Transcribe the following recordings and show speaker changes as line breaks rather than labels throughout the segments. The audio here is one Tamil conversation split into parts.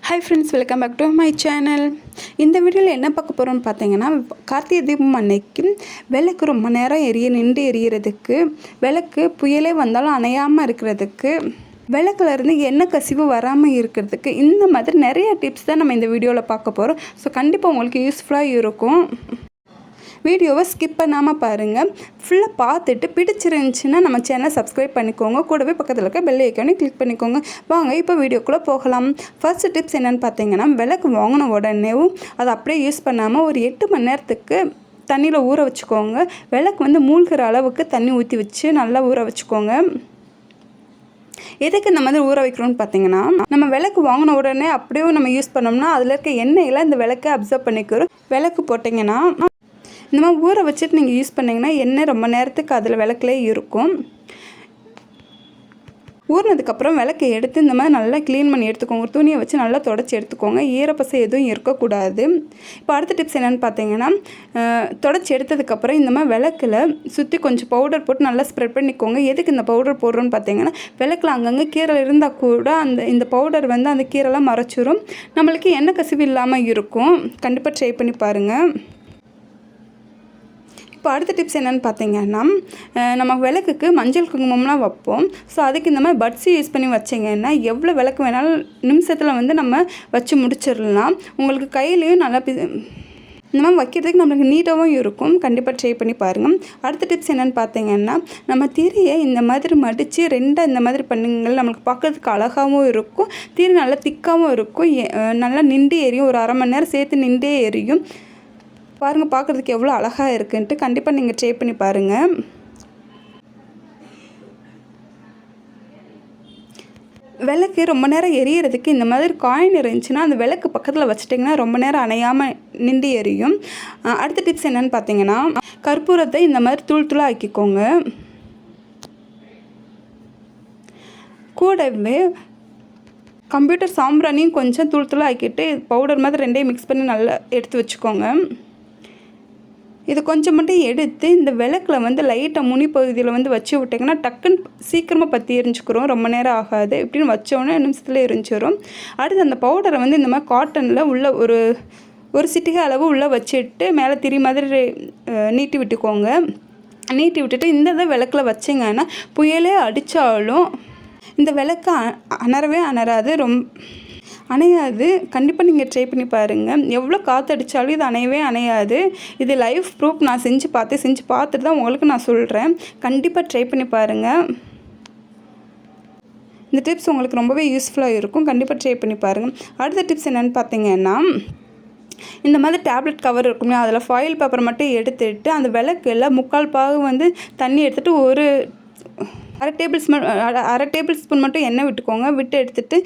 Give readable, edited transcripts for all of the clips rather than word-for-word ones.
Hi friends, welcome back to my channel. இந்த வீடியோவில் என்ன பார்க்க போகிறோம்னு பார்த்தீங்கன்னா, கார்த்திகை தீபம் அன்னைக்கு விளக்கு ரொம்ப நேரம் நின்று எரியறதுக்கு, விளக்கு புயலே வந்தாலும் அணையாமல் இருக்கிறதுக்கு, விளக்குலேருந்து எண்ணெய் கசிவு வராமல் இருக்கிறதுக்கு, இந்த மாதிரி நிறைய டிப்ஸ் தான் நம்ம இந்த வீடியோவில் பார்க்க போகிறோம். ஸோ கண்டிப்பாக உங்களுக்கு யூஸ்ஃபுல்லாக இருக்கும். வீடியோவை ஸ்கிப் பண்ணாமல் பாருங்கள். ஃபுல்லாக பார்த்துட்டு பிடிச்சிருந்துச்சின்னா நம்ம சேனலை சப்ஸ்கிரைப் பண்ணிக்கோங்க. கூடவே பக்கத்தில் இருக்க பெல் ஐக்கானே கிளிக் பண்ணிக்கோங்க. வாங்க இப்போ வீடியோக்குள்ளே போகலாம். ஃபர்ஸ்ட் டிப்ஸ் என்னென்னு பார்த்தீங்கன்னா, விளக்கு வாங்கின உடனேவும் அதை அப்படியே யூஸ் பண்ணாமல் ஒரு 8 மணி நேரத்துக்கு தண்ணியில் ஊற வச்சுக்கோங்க. விளக்கு மூழ்கிற அளவுக்கு தண்ணி ஊற்றி வச்சு நல்லா ஊற வச்சுக்கோங்க. எதுக்கு இந்த மாதிரி ஊற வைக்கிறோன்னு பார்த்தீங்கன்னா, நம்ம விளக்கு வாங்கின உடனே அப்படியே நம்ம யூஸ் பண்ணோம்னா அதில் இருக்க எண்ணெயெல்லாம் இந்த விளக்கை அப்சர்வ் பண்ணிக்கிறோம். விளக்கு போட்டிங்கன்னா இந்த மாதிரி ஊற வச்சுட்டு நீங்கள் யூஸ் பண்ணிங்கன்னா எண்ணெய் ரொம்ப நேரத்துக்கு அதில் விளக்குலேயே இருக்கும். ஊறினதுக்கப்புறம் விளக்கை எடுத்து இந்த மாதிரி நல்லா க்ளீன் பண்ணி எடுத்துக்கோங்க. ஒரு துணியை வச்சு நல்லா தொடச்சி எடுத்துக்கோங்க. ஈரப்பசை எதுவும் இருக்கக்கூடாது. இப்போ அடுத்த டிப்ஸ் என்னென்னு பார்த்தீங்கன்னா, தொடச்சி எடுத்ததுக்கப்புறம் இந்த மாதிரி விளக்கில் சுற்றி கொஞ்சம் பவுடர் போட்டு நல்லா ஸ்ப்ரெட் பண்ணிக்கோங்க. எதுக்கு இந்த பவுடர் போடுறோன்னு பார்த்தீங்கன்னா, விளக்கில் அங்கங்கே கீரல் இருந்தால் கூட அந்த பவுடர் அந்த கீரெல்லாம் மறைச்சிரும். நம்மளுக்கு எண்ணெய் கசிவு இல்லாமல் இருக்கும். கண்டிப்பாக ட்ரை பண்ணி பாருங்கள். இப்போ அடுத்த டிப்ஸ் என்னென்னு பார்த்தீங்கன்னா, நம்ம விளக்குக்கு மஞ்சள் குங்குமம்லாம் வைப்போம். ஸோ அதுக்கு இந்த மாதிரி பட்ஸு யூஸ் பண்ணி வச்சிங்கன்னா எவ்வளோ விளக்கு வேணாலும் நிமிஷத்தில் நம்ம வச்சு முடிச்சிடலாம். உங்களுக்கு கையிலையும் நல்லா இந்த மாதிரி வைக்கிறதுக்கு நம்மளுக்கு நீட்டாகவும் இருக்கும். கண்டிப்பாக ட்ரை பண்ணி பாருங்கள். அடுத்த டிப்ஸ் என்னென்னு பார்த்தீங்கன்னா, நம்ம திரியை இந்த மாதிரி மடித்து ரெண்டாக இந்த மாதிரி பண்ணுங்கள். நம்மளுக்கு பார்க்குறதுக்கு அழகாகவும் இருக்கும். திரி நல்லா திக்காகவும் இருக்கும். நல்லா நின்று எரியும். ஒரு 1/2 மணி நேரம் சேர்த்து நின்றே எரியும். பாருங்கள், பார்க்குறதுக்கு எவ்வளோ அழகாக இருக்குன்ட்டு. கண்டிப்பாக நீங்கள் ட்ரை பண்ணி பாருங்கள். விளக்கு ரொம்ப நேரம் எரியறதுக்கு இந்த மாதிரி காயின் இருந்துச்சுன்னா அந்த விளக்கு பக்கத்தில் வச்சுட்டிங்கன்னா ரொம்ப நேரம் அணையாமல் நின்று எரியும். அடுத்த டிப்ஸ் என்னென்னு பார்த்தீங்கன்னா, கற்பூரத்தை இந்த மாதிரி தூளாக ஆக்கிக்கோங்க. கூடவே கம்ப்யூட்டர் சாம்பிராணியும் கொஞ்சம் தூளாக ஆக்கிட்டு பவுடர் மாதிரி ரெண்டையும் மிக்ஸ் பண்ணி நல்லா எடுத்து வச்சுக்கோங்க. இது கொஞ்சம் மட்டும் எடுத்து இந்த விளக்கில் லைட்டாக முனி பகுதியில் வச்சு விட்டிங்கன்னா டக்குன்னு சீக்கிரமாக பற்றி எரிஞ்சுக்கிறோம். ரொம்ப நேரம் ஆகாது. இப்படின்னு வச்சோன்னே நிமிஷத்தில் எரிஞ்சிடும். அடுத்து அந்த பவுடரை இந்த மாதிரி காட்டனில் உள்ள ஒரு சிட்டிகை அளவு உள்ளே வச்சுட்டு மேலே திரி மாதிரி நீட்டி விட்டுக்கோங்க. நீட்டி விட்டுட்டு இந்த விளக்கில் வச்சிங்கன்னா புயலே அடித்தாலும் இந்த விளக்கு அணராது, அணையாது. கண்டிப்பாக நீங்கள் ட்ரை பண்ணி பாருங்கள். எவ்வளோ காற்றடிச்சாலும் இது அணையாது. இது லைவ் ப்ரூஃப். நான் செஞ்சு பார்த்துட்டு தான் உங்களுக்கு நான் சொல்கிறேன். கண்டிப்பாக ட்ரை பண்ணி பாருங்கள். இந்த டிப்ஸ் உங்களுக்கு ரொம்பவே யூஸ்ஃபுல்லாக இருக்கும். கண்டிப்பாக ட்ரை பண்ணி பாருங்கள். அடுத்த டிப்ஸ் என்னென்னு பார்த்தீங்கன்னா, இந்த மாதிரி டேப்லெட் கவர் இருக்குமே, அதில் ஃபாயில் பேப்பர் மட்டும் எடுத்துகிட்டு அந்த விளக்கில் 3/4 பாகு தண்ணி எடுத்துகிட்டு ஒரு அரை டேபிள் ஸ்பூன் மட்டும் எண்ணெய் விட்டுக்கோங்க. விட்டு எடுத்துகிட்டு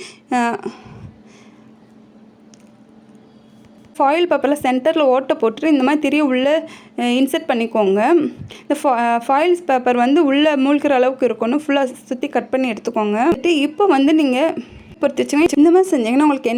ஃபாயில் பேப்பரில் சென்டரில் ஓட்டை போட்டுட்டு இந்த மாதிரி திரியை உள்ளே இன்சர்ட் பண்ணிக்கோங்க. இந்த ஃபாயில் பேப்பர் உள்ளே மூழ்கிற அளவுக்கு இருக்கணும். ஃபுல்லாக சுற்றி கட் பண்ணி எடுத்துக்கோங்க. இப்போ நீங்கள் பொறுத்து வச்சுங்க. இந்த மாதிரி செஞ்சிங்கன்னா உங்களுக்கு